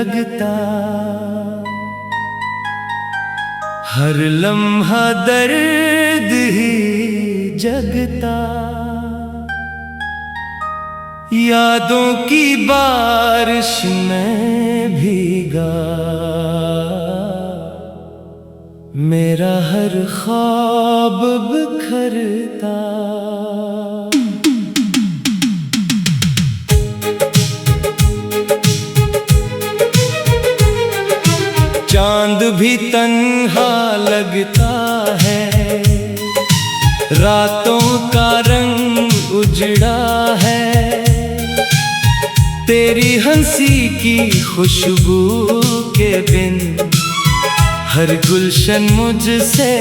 लगता, हर लम्हा दर्द ही जगता। यादों की बारिश में भीगा, मेरा हर ख्वाब बिखरता। चांद भी तन्हा लगता है, रातों का रंग उजड़ा है। तेरी हंसी की खुशबू के बिन हर गुलशन मुझसे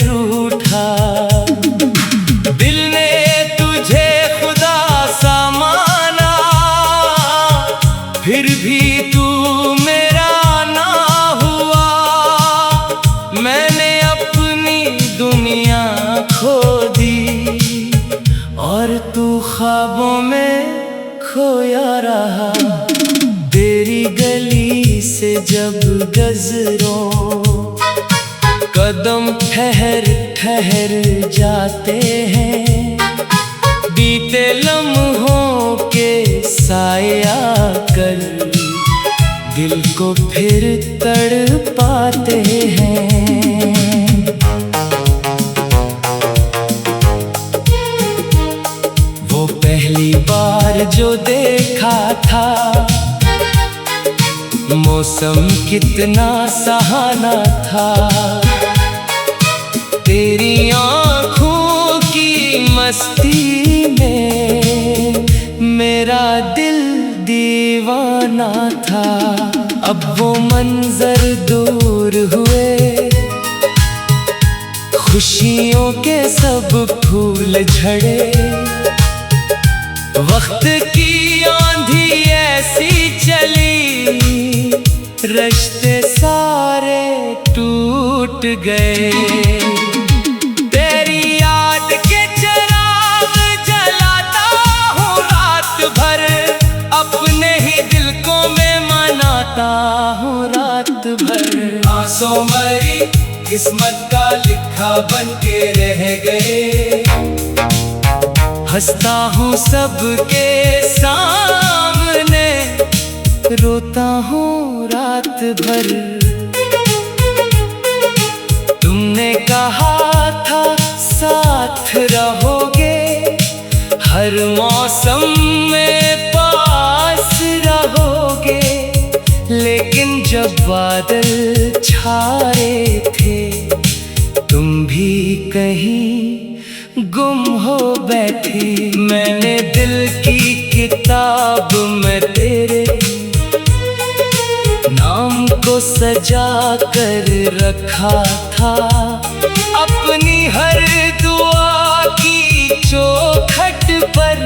रूठा। दिल ने तुझे खुदा सा माना, फिर भी तू मेरा ना हुआ। मैंने अपनी दुनिया खो दी और तू ख्वाबों में खोया रहा। तेरी गली से जब गुजरूं, कदम ठहर ठहर जाते हैं। बीते लम्हों के साए आकर दिल को फिर तड़पाते हैं। वो पहली बार जो देखा था, मौसम कितना सुहाना था। तेरी आँखों की मस्ती में मेरा दिल दीवाना था। अब वो मंजर दूर हुए, खुशियों के सब फूल झड़े। वक्त की आंधी ऐसी चली, रिश्ते सारे टूट गए। तेरी याद के चिराग जलाता हूँ रात भर, अपने ही दिल को मैं मनाता हूँ रात भर। आंसू मरी किस्मत का लिखा बन के रह गए। हंसता हूँ सबके सामने, रोता हूँ रात भर। तुमने कहा था साथ रहोगे, हर मौसम में पास रहोगे। लेकिन जब बादल छाए थे, तुम भी कहीं गुम हो बैठी। मैंने दिल की किताब में तेरे नाम को सजा कर रखा था। अपनी हर दुआ की चौखट पर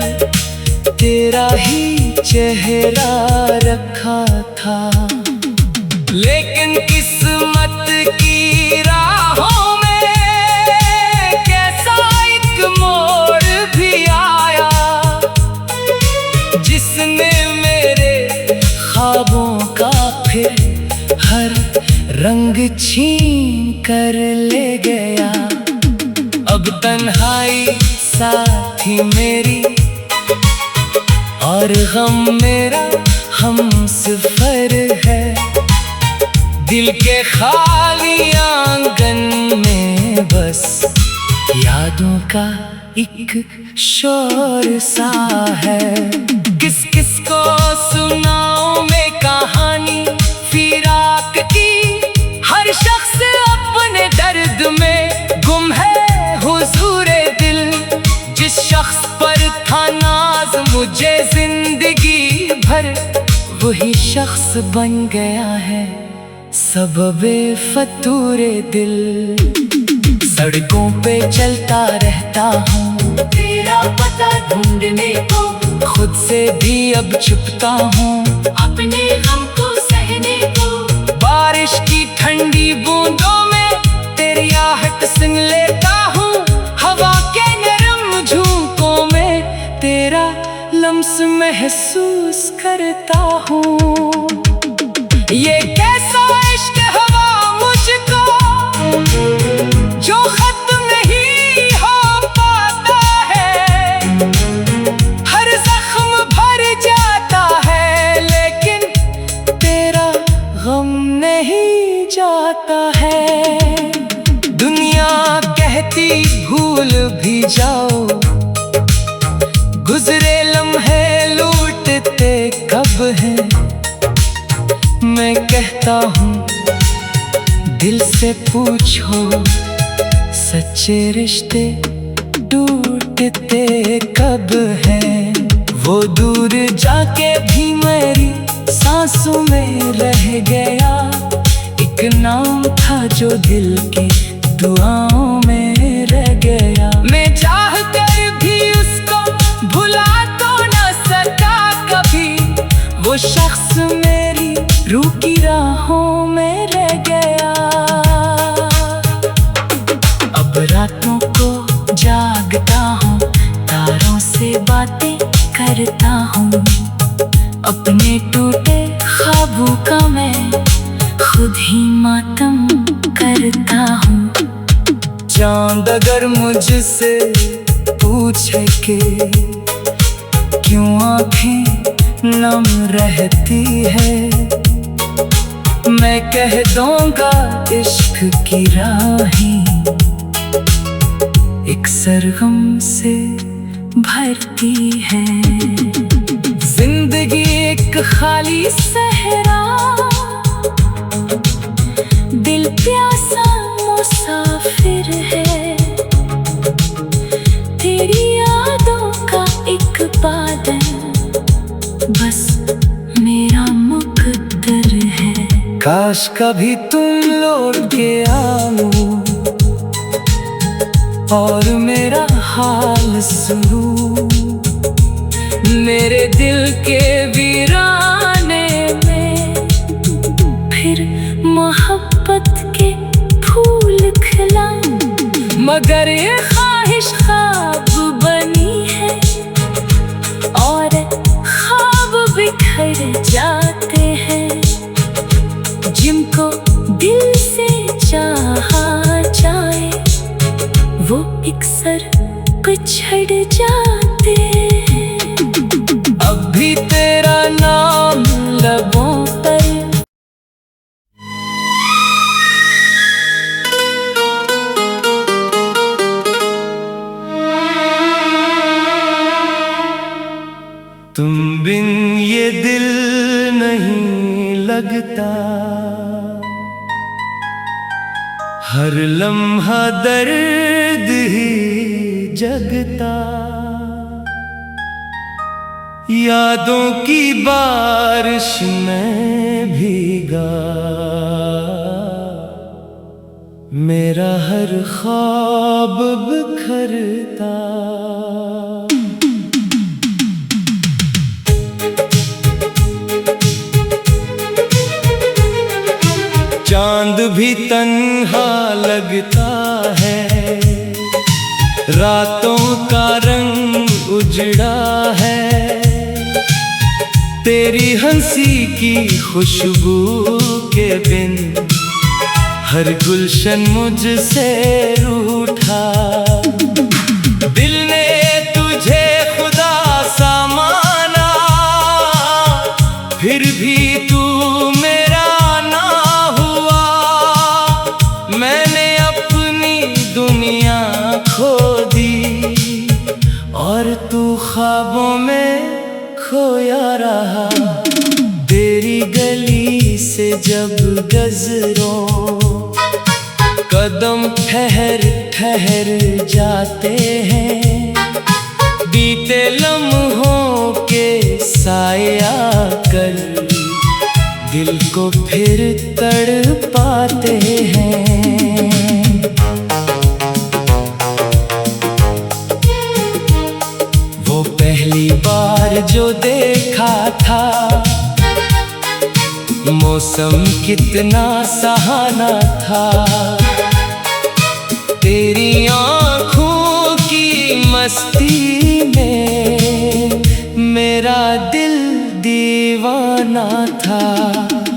तेरा ही चेहरा रखा था। लेकिन किस्मत की राहों में कैसा एक मोड़ भी आया, जिसने मेरे ख्वाबों का फिर हर रंग छीन कर ले गया। अब तन्हाई साथी मेरी और गम मेरा हमसफर है। दिल के खाली आंगन में बस यादों का एक शोर सा है। किस किस को सुनाऊं मैं कहानी फिराक की, हर शख्स अपने दर्द में गुम है हुजूरे दिल। जिस शख्स पर था नाज मुझे जिंदगी भर, वही शख्स बन गया है सबबे फतूरे दिल। सड़कों पे चलता रहता हूँ तेरा पता ढूंढने को, खुद से भी अब छुपता हूँ अपने गम को सहने को। बारिश की ठंडी बूंदों में तेरी आहट सुन लेता हूँ, हवा के नरम झोंकों में तेरा लम्स महसूस करता हूँ। ये कैसा इश्क हवा मुझको जो खत्म नहीं हो पाता है। हर जख्म भर जाता है लेकिन तेरा गम नहीं जाता है। दुनिया कहती भूल भी जाओ, गुजरे लम्हे लूटते कब हैं। मैं कहता हूँ दिल से पूछो, सच्चे रिश्ते टूटते कब हैं। वो दूर जाके भी मेरी सांसों में रह गया, एक नाम था जो दिल की दुआओं में रह गया। मैं चाह कर भी उसको भुला तो न सका कभी, वो शख्स मेरी रूह की राहों में रह गया। अब रातों को जागता हूँ, तारों से बातें करता हूँ, अपने टूटे ख्वाबों का मैं खुद ही मातम करता हूँ। चांद अगर मुझसे पूछे कि क्यों आँखें नम रहती है, मैं कह दूंगा इश्क की राहें एक सरगम से भरती है। जिंदगी एक खाली सहरा, दिल प्यासा मुसाफिर है। तेरी यादों का एक बादल बस मेरा मुकद्दर है। काश कभी तुम लौट के आओ और मेरा हाल सुनो, मेरे दिल के वीराने में फिर मोहब्बत के फूल खिलाऊं। मगर ये ख्वाहिश ख्वाब बनी है और ख्वाब बिखर जाते हैं। जिनको दिल से चाहा जाए वो अक्सर पिछड़ जाते हैं। अब भी तेरा नाम लबों पर तुम बिन ये दिल नहीं लगता, हर लम्हा दर्द ही जगता। यादों की बारिश में भीगा, मेरा हर ख्वाब बिखरता। चांद भी तन्हा लगता है, रातों का रंग उजड़ा है। तेरी हंसी की खुशबू के बिन हर गुलशन मुझसे रूठा। दिल ने तुझे खुदा सा माना, फिर भी तू मेरा ना हुआ। मैंने अपनी दुनिया खो दी और तू ख्वाबों में खोया रहा। तेरी गली से जब गुजरूं, कदम ठहर ठहर जाते हैं। बीते लम्हों के साया कर दिल को फिर तड़पाते हैं। वो पहली बार जो देखा था, मौसम कितना सुहाना था। तेरी आँखों की मस्ती में मेरा दिल दीवाना था।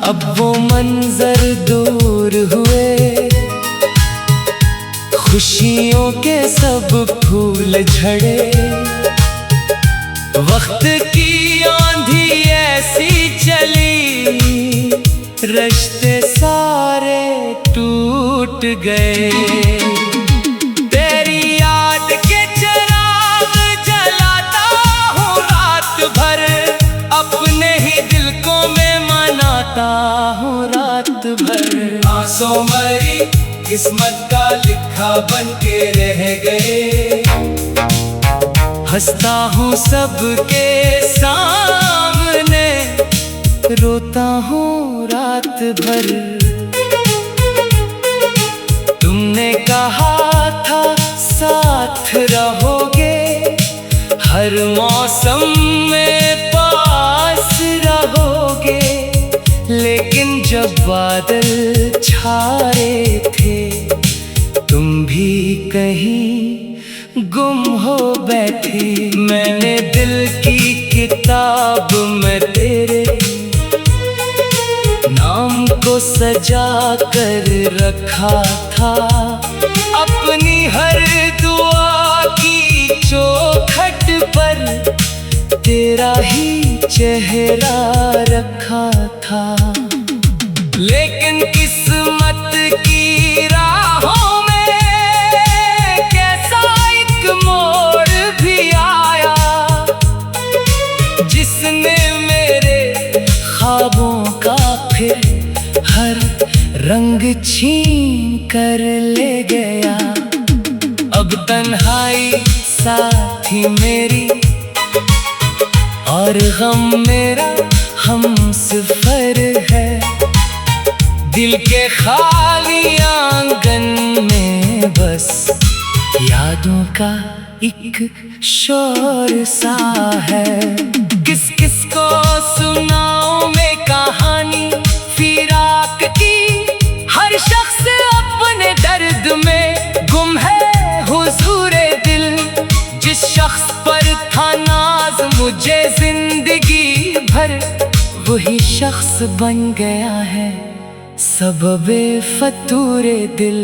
अब वो मंजर दूर हुए, खुशियों के सब फूल झड़े। वक्त की आंधी ऐसी चली, रिश्ते सारे टूट गए। तेरी याद के चिराग जलाता हूँ रात भर, अपने ही दिल को मैं मनाता हूँ रात भर। आंसू मरी किस्मत का लिखा बन के रह गए, हंसता हूँ सबके सामने, रोता हूँ रात भर। तुमने कहा था साथ रहोगे, हर मौसम में पास रहोगे, लेकिन जब बादल छाए थे, तुम भी कहीं गुम हो बैठे। मैंने दिल की किताब में तेरे नाम को सजा कर रखा था, अपनी हर दुआ की चौखट पर तेरा ही चेहरा रखा था। लेकिन किस्मत की राहों में कैसा एक मोड़ भी आया, जिसने मेरे ख्वाबों का फिर हर रंग छीन कर ले गया। अब तन्हाई साथी मेरी और गम मेरा हमसफर है, दिल के खाली आंगन में बस यादों का एक शोर सा है। किस किस को सुनाऊं मैं कहानी फिराक की, हर शख्स अपने दर्द में गुम है हुजूरे दिल। जिस शख्स पर था नाज मुझे जिंदगी भर, वही शख्स बन गया है सबबे फतूरे दिल।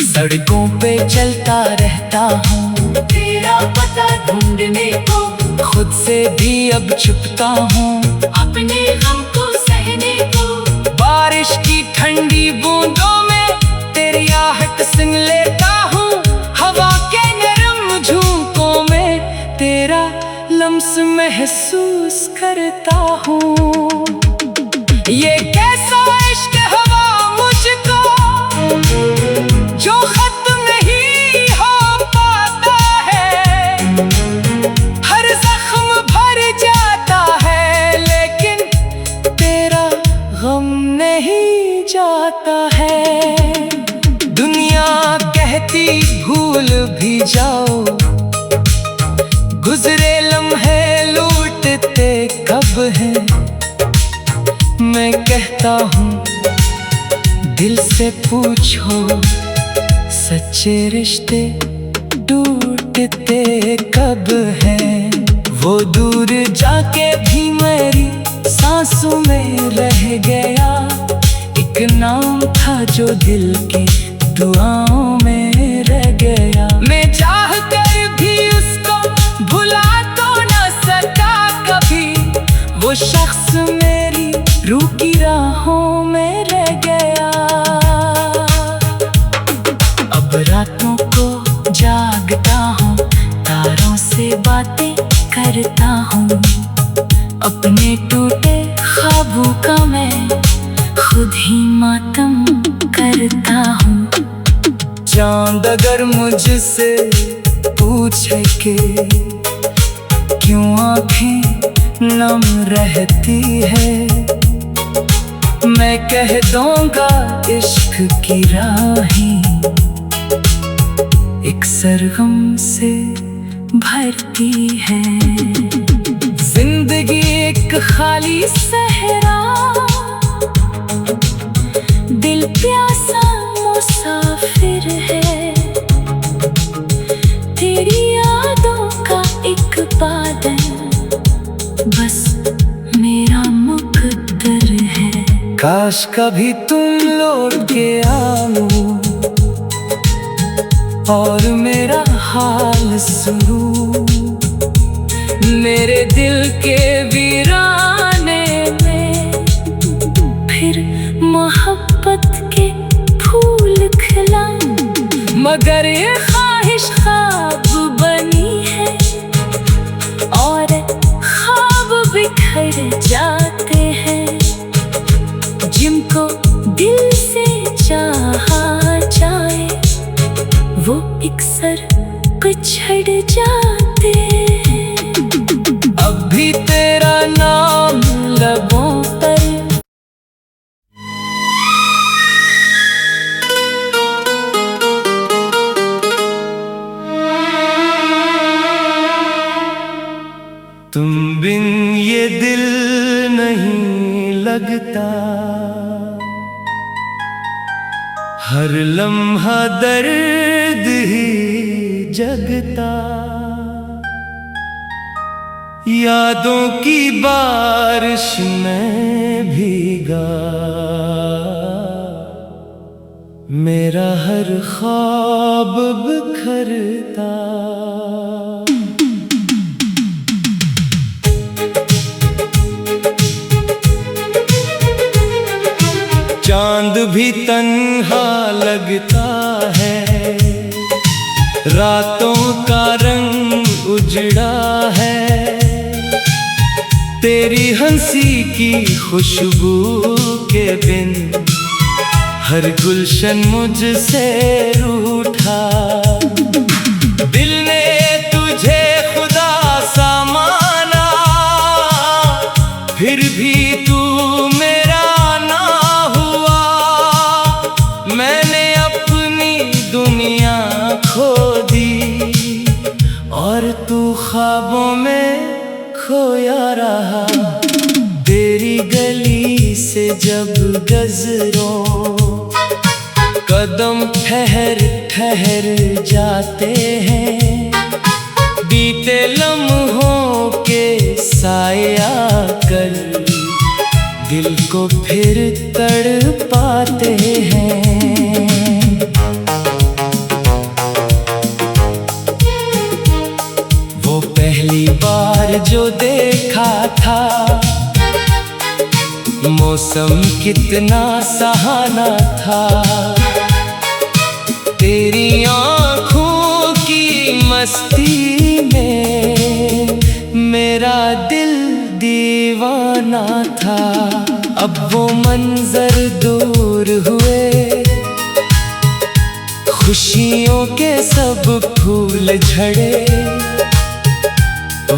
सड़कों पे चलता रहता हूँ तेरा पता ढूंढने को, खुद से भी अब छुपता हूँ अपने गम को सहने को। बारिश की ठंडी बूंदों में तेरी आहट सुन लेता हूँ, हवा के नरम झोंकों में तेरा लम्स महसूस करता हूँ। ये कैसा इश्क हवा मुझको जो खत्म नहीं हो पाता है, हर जख्म भर जाता है, लेकिन तेरा गम नहीं जाता है। दुनिया कहती भूल भी जाओ, गुजरे लम्हे लूटते कब हैं। मैं कहता हूँ दिल से पूछो, सच्चे रिश्ते टूटते कब हैं। वो दूर जाके भी मेरी सांसों में रह गया, एक नाम था जो दिल की दुआओं में रह गया। मैं चाह कर भी उसको भुला तो न सका कभी, वो शख्स मेरी रूह की राहों में रह गया। अब रातों को जागता हूँ, तारों से बातें करता हूँ, अपने टूटे ख्वाबों का मैं खुद ही मातम करता हूँ। चांद अगर मुझसे पूछे कि क्यों आँखें नम रहती है, मैं कह दूंगा इश्क की राहें एक सरगम से भरती है। जिंदगी एक खाली सहरा, दिल प्यासा मुसाफिर है, तेरी यादों का एक बादल बस मेरा मुकद्दर है। काश कभी तुम लौट के आओ और मेरा हाल सुनो। मेरे दिल के वीराने में फिर मोहब्बत के फूल खिलाऊं। मगर ये ख्वाहिश ख्वाब बनी है और ख्वाब बिखर जाते हैं। जिनको दिल से चाहा जाए वो अक्सर पिछड़ जाते हैं। अब भी तेरा नाम लबों पर तुम बिन ये दिल नहीं लगता। हर लम्हा दर्द ही जगता। यादों की बारिश में भीगा मेरा हर ख्वाब बिखरता। चांद भी तन्हा लगता है। रातों का रंग उजड़ा है। तेरी हंसी की खुशबू के बिन हर गुलशन मुझसे रूठा। दिल ने तुझे खुदा सा माना फिर भी तू मेरा ना हुआ। मैंने अपनी दुनिया खो दी और तू ख्वाबों में खोया रहा। तेरी गली से जब गुजरूं कदम ठहर ठहर जाते हैं। बीते लम्हों के साया कर दिल को फिर तड़पाते हैं। वो पहली बार जो देखा था मौसम कितना सुहाना था। तेरी आँखों की मस्ती में मेरा दिल दीवाना था। अब वो मंजर दूर हुए खुशियों के सब फूल झड़े।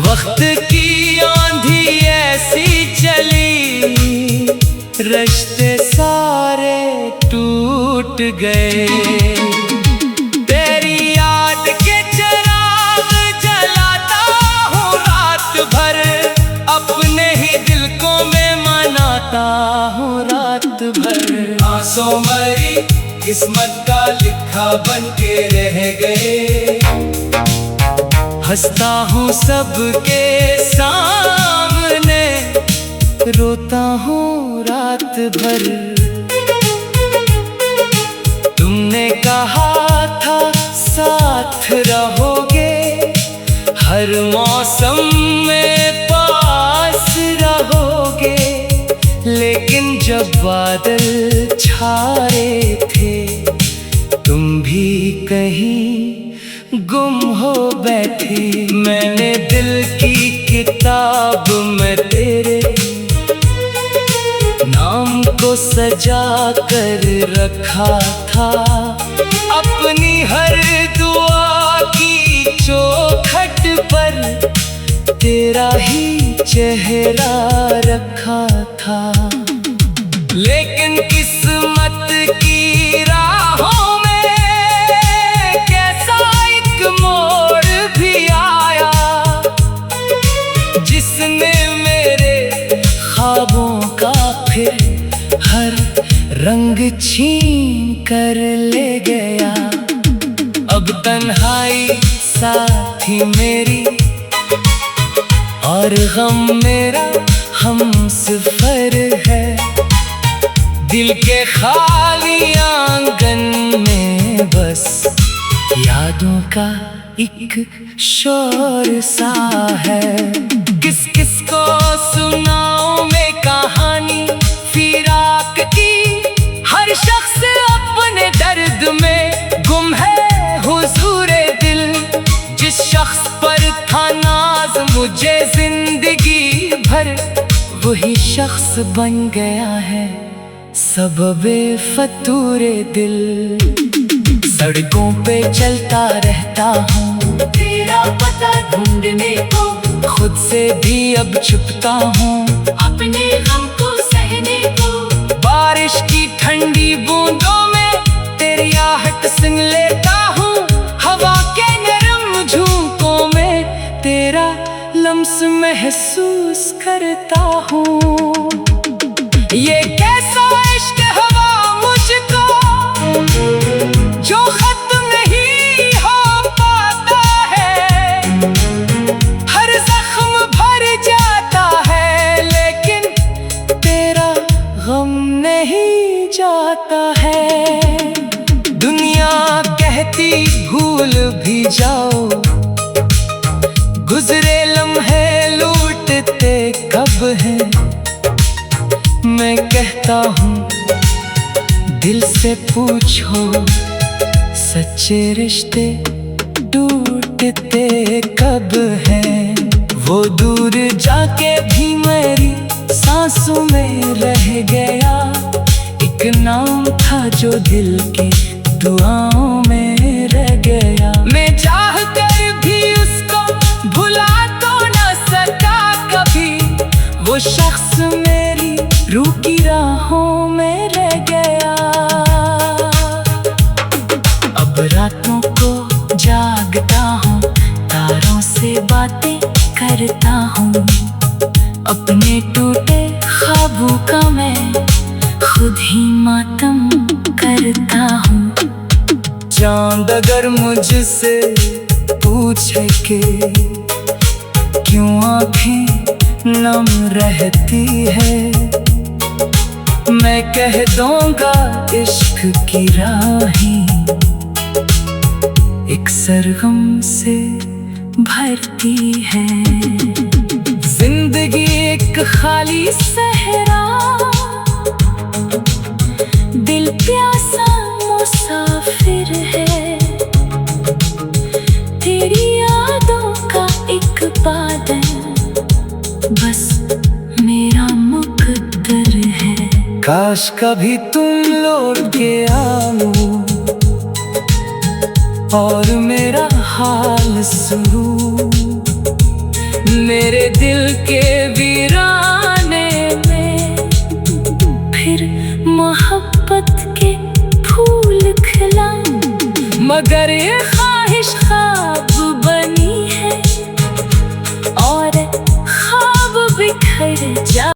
वक्त की आंधी ऐसी चली रिश्ते सारे टूट गए। तेरी याद के चिराग जलाता हूँ रात भर। अपने ही दिल को मैं मनाता हूँ रात भर। आंसू मरी किस्मत का लिखा बन के रह गए। हंसता हूँ सबके सामने रोता हूँ रात भर। तुमने कहा था साथ रहोगे हर मौसम में पास रहोगे। लेकिन जब बादल छाए थे तुम भी कहीं गुम हो बैठे। मैंने दिल की किताब में तेरे नाम को सजा कर रखा था। अपनी हर दुआ की चौखट पर तेरा ही चेहरा रखा था। लेकिन किस्मत की राहों में कैसा एक मोड़ भी आया जिसने मेरे ख्वाबों का फिर हर रंग छीन कर ले गया। अब तन्हाई साथी मेरी और गम मेरा हमसफर है। दिल के खाली आंगन में बस यादों का एक शोर सा है। किस किस को सुनाऊं मैं कहानी फिराक की, हर शख्स अपने दर्द में गुम है हुजूरे दिल। जिस शख्स पर था नाज मुझे जिंदगी भर, वही शख्स बन गया है सबबे फतूरे दिल। सड़कों पे चलता रहता हूँ तेरा पता ढूंढने को, खुद से भी अब छुपता हूँ अपने गम को सहने को। बारिश की ठंडी बूंदों में तेरी आहट सुन लेता हूँ, हवा के नरम झोंकों में तेरा लम्स महसूस करता हूँ। ये कैसा इश्क हवा मुझको जो खत्म नहीं हो पाता है, हर जख्म भर जाता है लेकिन तेरा गम नहीं जाता है। दुनिया कहती भूल भी जाओ, गुजरे लम्हे लूटते कब हैं। मैं कहता हूँ दिल से पूछो, सच्चे रिश्ते टूटते कब हैं। वो दूर जाके भी मेरी सांसों में रह गया, एक नाम था जो दिल की दुआओं में रह गया। मैं चाह कर भी उसको भुला तो न सका कभी, वो शख्स मेरी रूह की राहों में रह गया। अब रातों को जागता हूँ, तारों से बातें करता हूँ, अपने टूटे ख्वाबों का मैं खुद ही मातम करता हूँ। चांद अगर मुझसे पूछे कि क्यों आँखें नम रहती है, मैं कह दूंगा इश्क की राहें एक सरगम से भरती है। जिंदगी एक खाली सहरा, दिल प्यासा मुसाफिर है, तेरी यादों का एक बादल बस मेरा मुकद्दर है। काश कभी तुम लौट के आओ और मेरा हाल सुनो, मेरे दिल के वीराने में फिर मोहब्बत के फूल खिलाऊं। मगर ये ख्वाहिश ख्वाब बनी है और ख्वाब बिखर जा